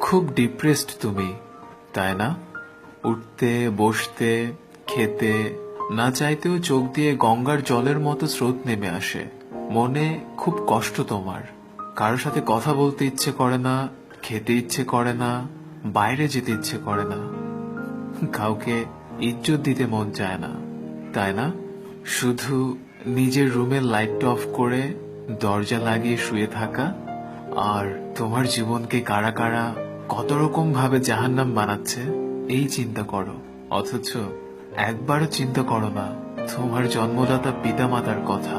খুব ডিপ্রেসড তুমি, তাই না? উঠতে বসতে খেতে না চাইতেও চোখ দিয়ে গঙ্গার জলের মতো স্রোত নেমে আসে। মনে খুব কষ্ট তোমার। কারোর সাথে কথা বলতে ইচ্ছে করে না, খেতে ইচ্ছে করে না, বাইরে যেতে ইচ্ছে করে না, কাউকে ইজ্জত দিতে মন চায় না, তাই না? শুধু নিজের রুমের লাইটটা অফ করে দরজা লাগিয়ে শুয়ে থাকা, আর তোমার জীবনকে কারা কারা কত রকম ভাবে জাহান্নাম বানাচ্ছে এই চিন্তা করো। অথচ একবারও চিন্তা করো না তোমার জন্মদাতা পিতামাতার কথা,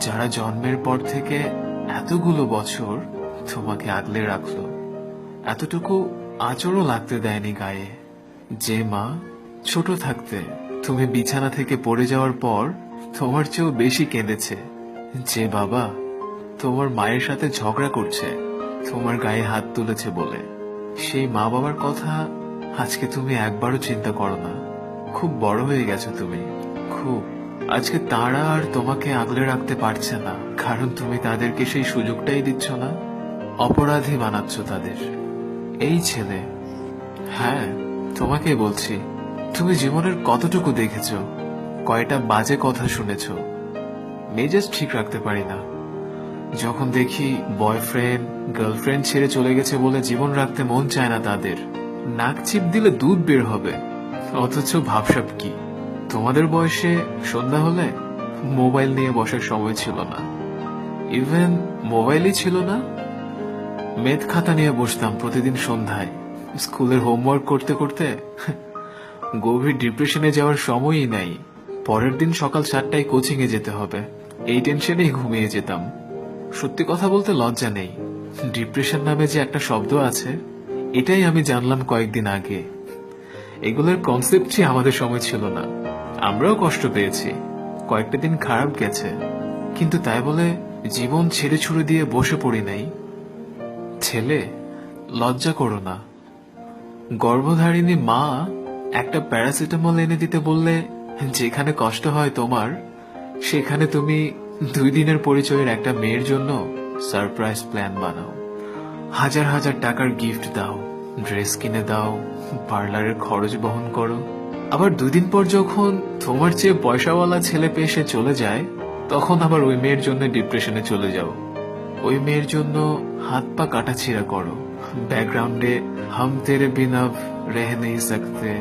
যারা জন্মের পর থেকে এতগুলো বছর তোমাকে আগলে রাখলো, এতটুকু আঁচড়ও লাগতে দেয়নি গায়ে। যে মা ছোট থাকতে তুমি বিছানা থেকে পড়ে যাওয়ার পর তোমার চেয়েও বেশি কেঁদেছে, যে বাবা তোমার মায়ের সাথে ঝগড়া করছে তোমার গায়ে হাত তুলেছে বলে, সেই মা বাবার কথা আজকে তুমি একবারও চিন্তা করো না। খুব বড় হয়ে গেছো তুমি, খুব। আজকে তারা আর তোমাকে আগলে রাখতে পারছে না, কারণ তুমি তাদেরকে সেই সুযোগটাই দিচ্ছ না। অপরাধী বানাচ্ছ তাদের। এই ছেলে, হ্যাঁ তোমাকে বলছি, তুমি জীবনের কতটুকু দেখেছ, কয়টা বাজে কথা শুনেছ। মেজাজ ঠিক রাখতে পারি না যখন দেখি বয়ফ্রেন্ড গার্লফ্রেন্ড ছেড়ে চলে গেছে বলে জীবন রাখতে মন চায় না তাদের। নাক চিপ দিলে দুধ বের হবে, অথচ ভাবসাব কি। তোমাদের বয়সে সন্ধ্যা হলে মোবাইল নিয়ে বসার সময় ছিল না, ইভেন মোবাইলই ছিল না। মেথ খাতা নিয়ে বসতাম প্রতিদিন সন্ধ্যায়, স্কুলের হোমওয়ার্ক করতে করতে গভীর ডিপ্রেশনে যাওয়ার সময়ই নাই। পরের দিন সকাল 7টায় কোচিং এ যেতে হবে, এই টেনশনেই ঘুমিয়ে যেতাম। সত্যি কথা বলতে লজ্জা নেই, ডিপ্রেশন নামে যে একটা শব্দ আছে এটাই আমি জানলাম কয়েকদিন আগে। এগুলোর কনসেপ্টই আমাদের সময় ছিল না। আমরাও কষ্ট পেয়েছি, কয়েকটা দিন খারাপ গেছে, কিন্তু তাই বলে জীবন ছেড়ে ছুড়ে দিয়ে বসে পড়ি নাই। ছেলে, লজ্জা করো না। গর্ভধারিণী মা একটা প্যারাসিটামল এনে দিতে বললে যেখানে কষ্ট হয় তোমার, সেখানে তুমি 2 দিনের পরিচয়ের একটা মেয়ের জন্য সারপ্রাইজ প্ল্যান বানাও, হাজার হাজার টাকার গিফট দাও, ড্রেস কিনে দাও, পার্লারের খরচ বহন করো। আবার 2 দিন পর যখন তোমার চেয়ে পয়সাওয়ালা ছেলে পেয়ে সে চলে যায়, তখন আবার ওই মেয়ের জন্য ডিপ্রেশনে চলে যাও। ওই মেয়ের জন্য হাত পা কাটাছিড়া করো, ব্যাকগ্রাউন্ডে হাম তেরে বিনা রেহ নেই সকতে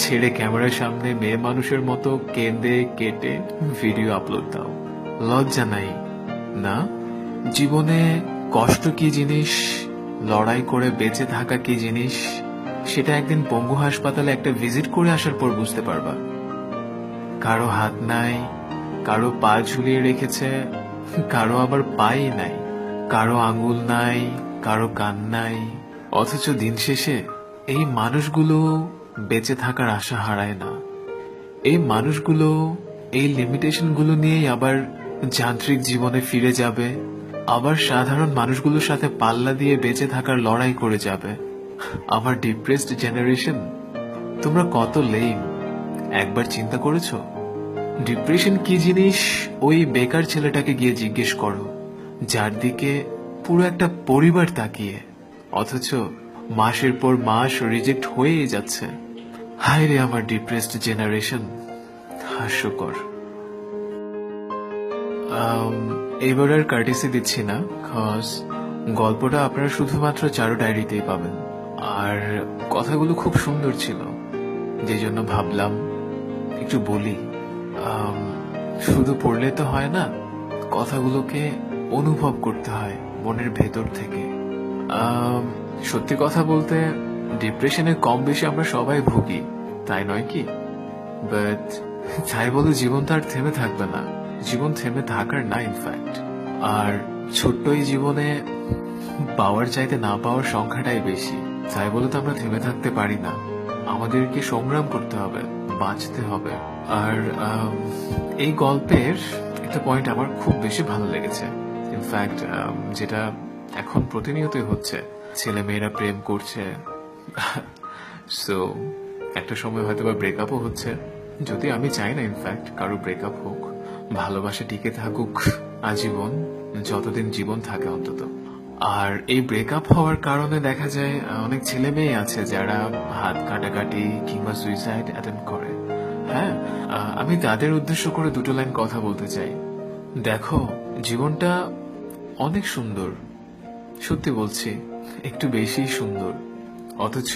ছেড়ে ক্যামেরার সামনে মেয়ে মানুষের মতো কেঁদে কেটে ভিডিও আপলোড দাও। লজ্জা নাই না? জীবনে কষ্ট কি জিনিস, লড়াই করে বেঁচে থাকা কি জিনিস, সেটা একদিন পঙ্গু হাসপাতালে একটা ভিজিট করে আসার পর বুঝতে পারবা। কারো হাত নাই, কারো পা ঝুলিয়ে রেখেছে, কারো আবার পাই নাই, কারো আঙ্গুল নাই, কারো কান নাই। অথচ দিন শেষে এই মানুষগুলো বেঁচে থাকার আশা হারায় না। এই মানুষগুলো এই লিমিটেশনগুলো নিয়েই আবার যান্ত্রিক জীবনে ফিরে যাবে, আবার সাধারণ মানুষগুলোর সাথে পাল্লা দিয়ে বেঁচে থাকার লড়াই করে যাবে। আমার ডিপ্রেসড জেনারেশন, তোমরা কত লেম একবার চিন্তা করেছো? ডিপ্রেশন কি জিনিস ওই বেকার ছেলেটাকে গিয়ে জিজ্ঞেস করো, যার দিকে পুরো একটা পরিবার তাকিয়ে, অথচ মাসের পর মাস রিজেক্ট হয়েই যাচ্ছে। হায় রে আমার ডিপ্রেসড জেনারেশন, হাস্যকর। এবার আর কার্টিসি দিচ্ছি না, কজ গল্পটা আপনারা শুধুমাত্র চারু ডায়েরিতেই পাবেন। আর কথাগুলো খুব সুন্দর ছিল, যে জন্য ভাবলাম একটু বলি। শুধু পড়লে তো হয় না, কথাগুলোকে অনুভব করতে হয় মনের ভেতর থেকে। সত্যি কথা বলতে ডিপ্রেশনে কম বেশি আমরা সবাই ভুগি, তাই নয় কি? বাট তাই বলে জীবন তো আর থেমে থাকবে না, জীবন থেমে থাকার না ইনফ্যাক্ট। আর ছোট্ট এই জীবনে পাওয়ার চাইতে না পাওয়ার সংখ্যাটাই বেশি, তাই বলে তো আমরা থেমে থাকতে পারি না। আমাদেরকে সংগ্রাম করতে হবে, বাঁচতে হবে। আর এই গল্পের একটা পয়েন্ট আমার খুব বেশি ভালো লেগেছে, ইনফ্যাক্ট যেটা এখন প্রতিনিয়তই হচ্ছে, ছেলে মেয়েরা প্রেম করছে, সো একটা সময় হয়তো বা ব্রেকআপও হচ্ছে। যদি আমি চাই না ইনফ্যাক্ট কারো ব্রেকআপ হোক, ভালোবাসা টিকে থাকুক আজীবন, যতদিন জীবন থাকে অন্তত। আর এই ব্রেকআপ হওয়ার কারণে দেখা যায় অনেক ছেলে মেয়ে আছে যারা হাত কাটাকাটি কিংবা সুইসাইড অ্যাটেম্প করে। হ্যাঁ, আমি তাদের উদ্দেশ্য করে দুটো লাইন কথা বলতে চাই। দেখো, জীবনটা অনেক সুন্দর, সত্যি বলছি, একটু বেশি সুন্দর। অথচ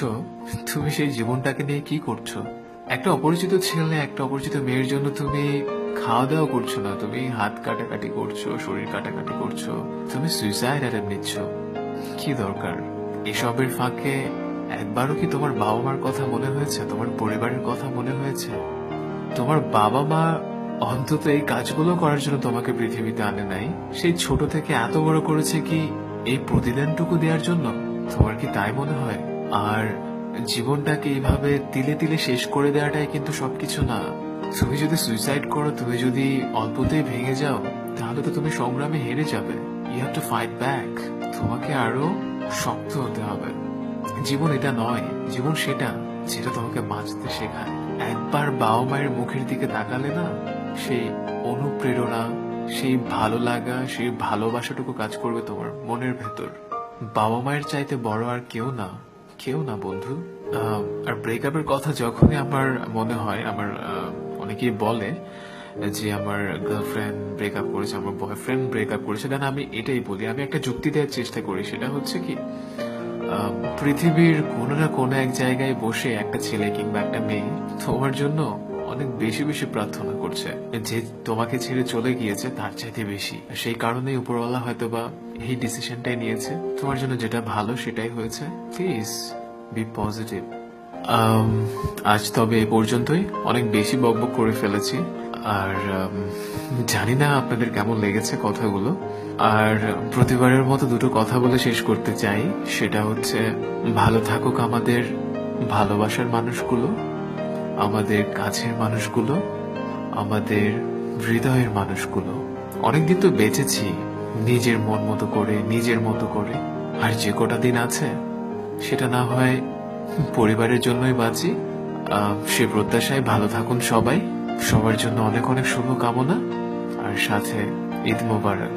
তুমি সেই জীবনটাকে নিয়ে কি করছো? একটা অপরিচিত ছেলে, একটা অপরিচিত মেয়ের জন্য তুমি খাওয়া দাওয়া করছো না, তুমি হাত কাটাকাটি করছো, শরীর কাটাকাটি করছো, তুমি সুইসাইড অ্যাটেম্প নিচ্ছ। কি দরকার? এসবের ফাঁকে একবারও কি তোমার বাবা মার কথা মনে হয়েছে? তোমার পরিবারের কথা মনে হয়েছে? তোমার বাবা মা অন্তত এই কাজগুলো করার জন্য তোমাকে পৃথিবীতে আনে নাই। সেই ছোট থেকে এত বড় করেছে কি এই প্রতিদানটুকু দেওয়ার জন্য? তোমার কি তাই মনে হয়? আর জীবনটাকে এইভাবে তিলে তিলে শেষ করে দেওয়াটাই কিন্তু সবকিছু না। তুমি যদি সুইসাইড করো, তুমি যদি অল্পতেই ভেঙে যাও, তাহলে তো তুমি সংগ্রামে হেরে যাবে। You have to fight back. তোমাকে আরো শক্ত হতে হবে। জীবন এটা নয়, জীবন সেটা যেটা তোমাকে বাঁচতে শেখায়। একবার বাবা মায়ের মুখের দিকে তাকালে না, সেই অনুপ্রেরণা, সেই ভালো লাগা, সেই ভালোবাসাটুকু কাজ করবে তোমার মনের ভেতর। বাবা মায়ের চাইতে বড় আর কেউ না, কেউ না বন্ধু। আর ব্রেকআপের কথা যখনই আমার মনে হয়, আমার অনেকেই বলে যে আমার গার্লফ্রেন্ড ব্রেকআপ করেছে, আমার বয়ফ্রেন্ড ব্রেকআপ করেছে, দেন আমি এটাই বলি, আমি একটা যুক্তি দেওয়ার চেষ্টা করি। সেটা হচ্ছে কি, পৃথিবীর কোনো না কোনো এক জায়গায় বসে একটা ছেলে কিংবা একটা মেয়ে তোমার জন্য অনেক বেশি বেশি প্রার্থনা করছে, যে তোমাকে ছেড়ে চলে গিয়েছে তার চাইতে বেশি। সেই কারণেই উপরওয়ালা হয়তোবা এই ডিসিশনটাই নিয়েছে, তোমার জন্য যেটা ভালো সেটাই হয়েছে। Please be positive. আজ তবে এ পর্যন্তই, অনেক বেশি বকবক করে ফেলেছি। আর জানি না আপনাদের কেমন লেগেছে কথাগুলো। আর প্রতিবারের মতো দুটো কথা বলে শেষ করতে চাই, সেটা হচ্ছে ভালো থাকুক আমাদের ভালোবাসার মানুষগুলো, আমাদের কাছের মানুষগুলো, আমাদের হৃদয়ের মানুষগুলো। অনেকদিন তো বেঁচেছি নিজের মন মতো করে, নিজের মতো করে। আর যে কটা দিন আছে সেটা না হয় পরিবারের জন্যই বাঁচি। সে প্রত্যাশায় ভালো থাকুন সবাই। সবার জন্য অনেক অনেক শুভকামনা, আর সাথে ঈদ মোবারক।